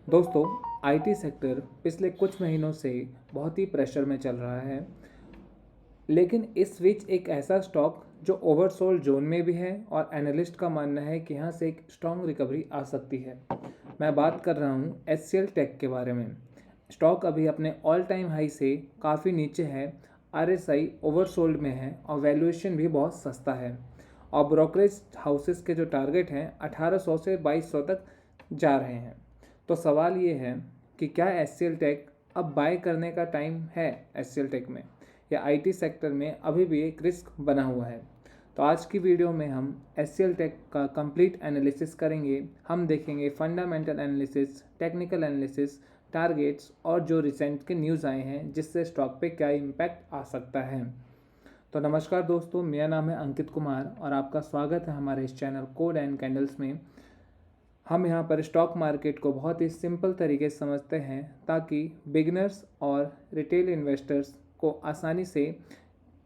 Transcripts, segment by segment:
दोस्तों, IT sector पिछले कुछ महीनों से बहुत ही प्रेशर में चल रहा है। लेकिन इस बीच एक ऐसा स्टॉक जो ओवरसोल्ड जोन में भी है और एनालिस्ट का मानना है कि यहाँ से एक स्ट्रॉन्ग रिकवरी आ सकती है। मैं बात कर रहा हूँ एचसीएल टेक के बारे में। स्टॉक अभी अपने ऑल टाइम हाई से काफ़ी नीचे है। आरएसआई ओवरसोल्ड में है और वैल्यूएशन भी बहुत सस्ता है। और ब्रोकरेज हाउसेस के जो टारगेट हैं 1800 से 2200 तक जा रहे हैं। तो सवाल ये है कि क्या एचसीएल टेक अब बाय करने का टाइम है एचसीएल टेक में, या आईटी सेक्टर में अभी भी एक रिस्क बना हुआ है। तो आज की वीडियो में हम एचसीएल टेक का कंप्लीट एनालिसिस करेंगे। हम देखेंगे fundamental analysis, technical analysis, targets और जो रिसेंट के न्यूज़ आए हैं जिससे स्टॉक पे क्या इम्पैक्ट आ सकता है। तो नमस्कार दोस्तों, मेरा नाम है अंकित कुमार और आपका स्वागत है हमारे इस चैनल कोड एंड कैंडल्स में। हम यहाँ पर स्टॉक मार्केट को बहुत ही सिंपल तरीके से समझते हैं ताकि बिगनर्स और रिटेल इन्वेस्टर्स को आसानी से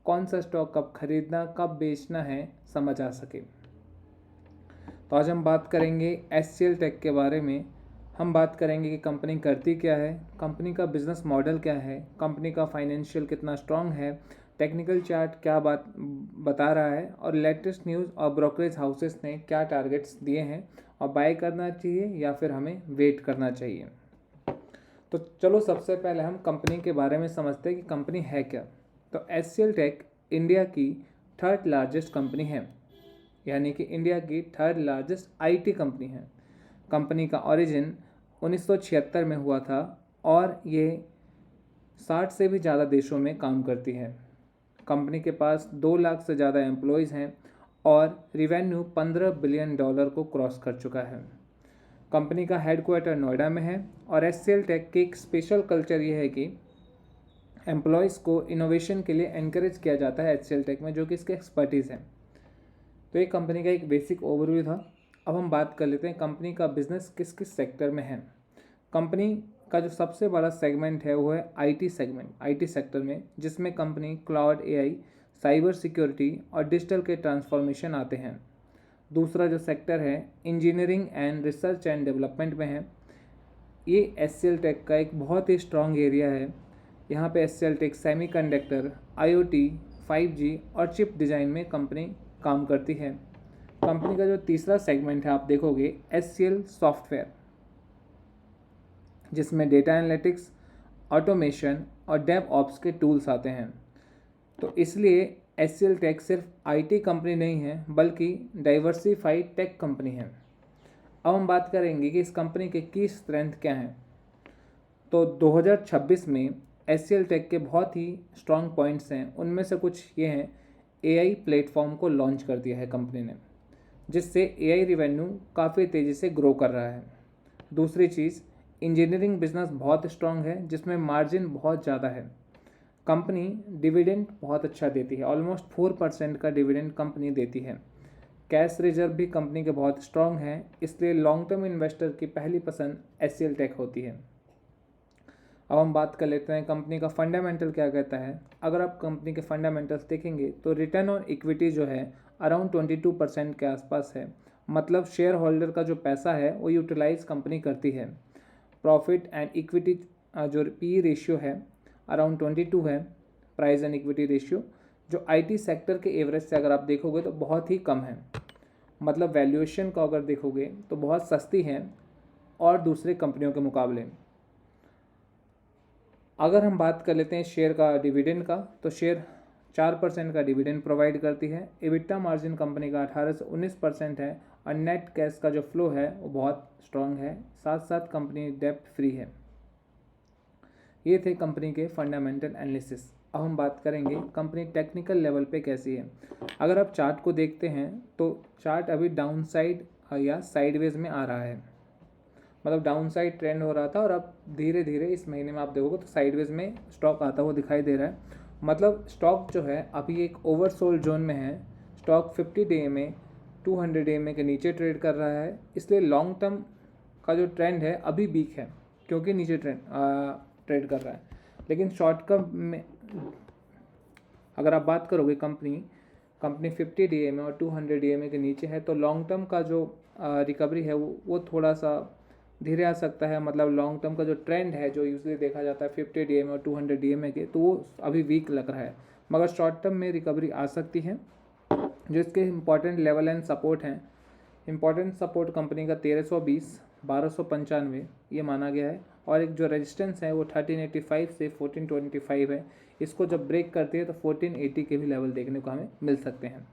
कौन सा स्टॉक कब खरीदना कब बेचना है समझ आ सके। तो आज हम बात करेंगे एचसीएल टेक के बारे में। हम बात करेंगे कि कंपनी करती क्या है, कंपनी का बिजनेस मॉडल क्या है, कंपनी का फाइनेंशियल कितना स्ट्रांग है, टेक्निकल चार्ट क्या बात बता रहा है और लेटेस्ट न्यूज़ और ब्रोकरेज हाउसेस ने क्या टारगेट्स दिए हैं और बाय करना चाहिए या फिर हमें वेट करना चाहिए। तो चलो सबसे पहले हम कंपनी के बारे में समझते हैं कि कंपनी है क्या। तो एचसीएल टेक इंडिया की थर्ड लार्जेस्ट कंपनी है, यानी कि इंडिया की थर्ड लार्जेस्ट आईटी कंपनी है। कंपनी का ओरिजिन 1976 में हुआ था और ये 60 से भी ज़्यादा देशों में काम करती है। कंपनी के पास 2 लाख से ज़्यादा एम्प्लॉयज़ हैं और रिवेन्यू $15 बिलियन को क्रॉस कर चुका है। कंपनी का हेडक्वार्टर नोएडा में है और एचसीएल टेक की एक स्पेशल कल्चर ये है कि एम्प्लॉयज़ को इनोवेशन के लिए एनकरेज किया जाता है एचसीएल टेक में, जो कि इसके एक्सपर्टीज़ है। तो ये कंपनी का एक बेसिक ओवरव्यू था। अब हम बात कर लेते हैं कंपनी का बिजनेस किस किस सेक्टर में है। कंपनी का जो सबसे बड़ा सेगमेंट है वो है आईटी सेगमेंट, आईटी सेक्टर में, जिसमें company cloud, AI, cyber security और डिजिटल के ट्रांसफॉर्मेशन आते हैं। दूसरा जो सेक्टर है engineering and research and development में है। ये एचसीएल टेक का एक बहुत ही स्ट्रॉन्ग एरिया है। यहाँ पे HCL take semiconductor, IoT, 5G और चिप डिज़ाइन में कंपनी काम करती है। कंपनी का जो तीसरा सेगमेंट है आप देखोगे एचसीएल सॉफ्टवेयर, जिसमें डेटा एनालिटिक्स, ऑटोमेशन और डेव ऑप्स के टूल्स आते हैं। तो इसलिए एचसीएल टेक सिर्फ आईटी कंपनी नहीं है बल्कि डाइवर्सिफाइड टेक कंपनी है। अब हम बात करेंगे कि इस कंपनी के की स्ट्रेंथ क्या हैं। तो 2026 में एचसीएल टेक के बहुत ही स्ट्रॉन्ग पॉइंट्स हैं। उनमें से कुछ ये हैं, एआई प्लेटफॉर्म को लॉन्च कर दिया है कंपनी ने, जिससे एआई रिवेन्यू काफ़ी तेज़ी से ग्रो कर रहा है। दूसरी चीज़, इंजीनियरिंग बिजनेस बहुत स्ट्रॉन्ग है जिसमें मार्जिन बहुत ज़्यादा है। कंपनी डिविडेंड बहुत अच्छा देती है, ऑलमोस्ट 4% का डिविडेंड कंपनी देती है। कैश रिजर्व भी कंपनी के बहुत स्ट्रॉन्ग हैं, इसलिए लॉन्ग टर्म इन्वेस्टर की पहली पसंद एचसीएल टेक होती है। अब हम बात कर लेते हैं कंपनी का फंडामेंटल क्या कहता है। अगर आप कंपनी के फंडामेंटल्स देखेंगे तो रिटर्न ऑन इक्विटी जो है अराउंड 22% के आसपास है। मतलब शेयर होल्डर का जो पैसा है वो यूटिलाइज कंपनी करती है। प्रॉफिट एंड इक्विटी जो पी रेशियो है अराउंड 22 है, प्राइस एंड इक्विटी रेशियो, जो आईटी सेक्टर के एवरेज से अगर आप देखोगे तो बहुत ही कम है। मतलब वैल्यूएशन का अगर देखोगे तो बहुत सस्ती है और दूसरे कंपनियों के मुकाबले। अगर हम बात कर लेते हैं शेयर का डिविडेंड का, तो शेयर 4% का डिविडेंड प्रोवाइड करती है। एबिटा मार्जिन कंपनी का 18 से 19% है और नेट कैश का जो फ्लो है वो बहुत स्ट्रांग है। साथ साथ कंपनी डेप्ट फ्री है। ये थे कंपनी के फंडामेंटल एनालिसिस। अब हम बात करेंगे कंपनी टेक्निकल लेवल पे कैसी है। अगर आप चार्ट को देखते हैं तो चार्ट अभी डाउन साइड या साइडवेज में आ रहा है। मतलब डाउन साइड ट्रेंड हो रहा था और अब धीरे धीरे इस महीने में आप देखोगे तो साइडवेज में स्टॉक आता हुआ दिखाई दे रहा है। मतलब स्टॉक जो है अभी एक ओवरसोल्ड जोन में है। स्टॉक 50 डे में 200 डे में के नीचे ट्रेड कर रहा है, इसलिए लॉन्ग टर्म का जो ट्रेंड है अभी वीक है क्योंकि नीचे ट्रेड कर रहा है। लेकिन शॉर्ट टर्म में अगर आप बात करोगे कंपनी 50 डे में और 200 डे में के नीचे है, तो लॉन्ग टर्म का जो रिकवरी है वो थोड़ा सा धीरे आ सकता है, मतलब लॉन्ग टर्म का जो ट्रेंड है जो यूजली देखा जाता है 50 DMA और 200 DMA के, तो वो अभी वीक लग रहा है, मगर शॉर्ट टर्म में रिकवरी आ सकती है। जो इसके इंपॉर्टेंट लेवल एंड सपोर्ट हैं, इंपॉर्टेंट सपोर्ट कंपनी का 1320, 1295 ये माना गया है, और एक जो रेजिस्टेंस है वो 1385 से 1425 है। इसको जब ब्रेक करती है तो 1480 के भी लेवल देखने को हमें मिल सकते हैं।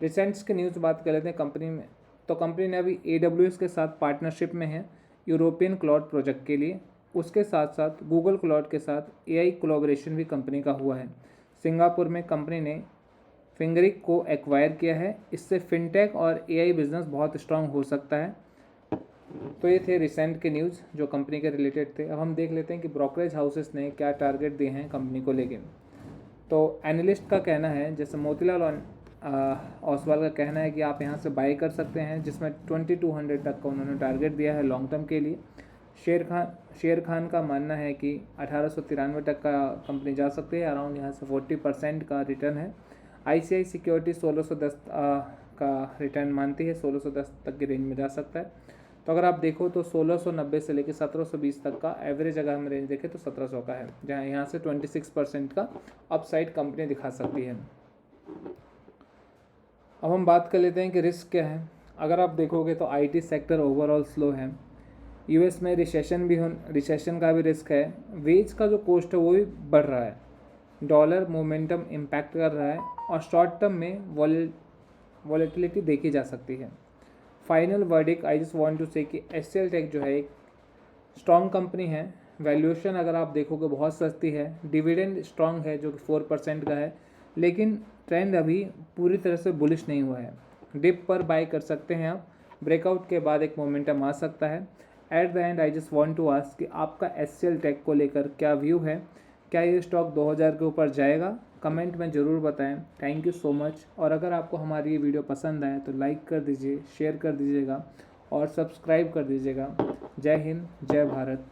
रिसेंट्स के न्यूज़ बात कर लेते हैं कंपनी में, तो कंपनी ने अभी AWS के साथ पार्टनरशिप में है यूरोपियन क्लाउड प्रोजेक्ट के लिए। उसके साथ साथ गूगल क्लाउड के साथ AI कोलैबोरेशन भी कंपनी का हुआ है। सिंगापुर में कंपनी ने फिंगरिक को एक्वायर किया है। इससे फिनटेक और AI बिजनेस बहुत स्ट्रांग हो सकता है। तो ये थे रिसेंट के न्यूज़ जो कंपनी के रिलेटेड थे। अब हम देख लेते हैं कि ब्रोकरेज हाउसेस ने क्या टारगेट दिए हैं कंपनी को लेके। तो एनालिस्ट का कहना है, जैसे मोतीलाल ओसवाल का कहना है कि आप यहाँ से बाई कर सकते हैं, जिसमें 2200 तक का उन्होंने टारगेट दिया है लॉन्ग टर्म के लिए। शेर खान का मानना है कि 1893 तक का कंपनी जा सकती है, अराउंड यहाँ से 40% का रिटर्न है। ICICI सिक्योरिटी 1610 का रिटर्न मानती है, 1610 तक की रेंज में जा सकता है। तो अगर आप देखो तो 1690 से लेकर 1720 तक का एवरेज अगर हम रेंज देखें तो 1700 का है, जहाँ यहाँ से 26% का अपसाइड कंपनी दिखा सकती है। अब हम बात कर लेते हैं कि रिस्क क्या है। अगर आप देखोगे तो IT सेक्टर ओवरऑल स्लो है। US में रिसेशन का भी रिस्क है। वेज का जो कॉस्ट है वो भी बढ़ रहा है। डॉलर मोमेंटम इम्पैक्ट कर रहा है और शॉर्ट टर्म में वॉलेटिलिटी देखी जा सकती है। Final verdict I just want to say कि HCL टेक जो है एक स्ट्रॉन्ग कंपनी है। वैल्यूएशन अगर आप देखोगे बहुत सस्ती है। डिविडेंड स्ट्रॉन्ग है जो कि 4% का है, लेकिन ट्रेंड अभी पूरी तरह से बुलिश नहीं हुआ है। डिप पर बाय कर सकते हैं आप। ब्रेकआउट के बाद एक मोमेंटम आ सकता है। At the end I just want to ask कि आपका HCL टेक को लेकर क्या व्यू है, क्या ये स्टॉक 2000 के ऊपर जाएगा? कमेंट में ज़रूर बताएं। Thank you so much. और अगर आपको हमारी ये वीडियो पसंद आए तो लाइक कर दीजिए, शेयर कर दीजिएगा और सब्सक्राइब कर दीजिएगा। जय हिंद, जय भारत।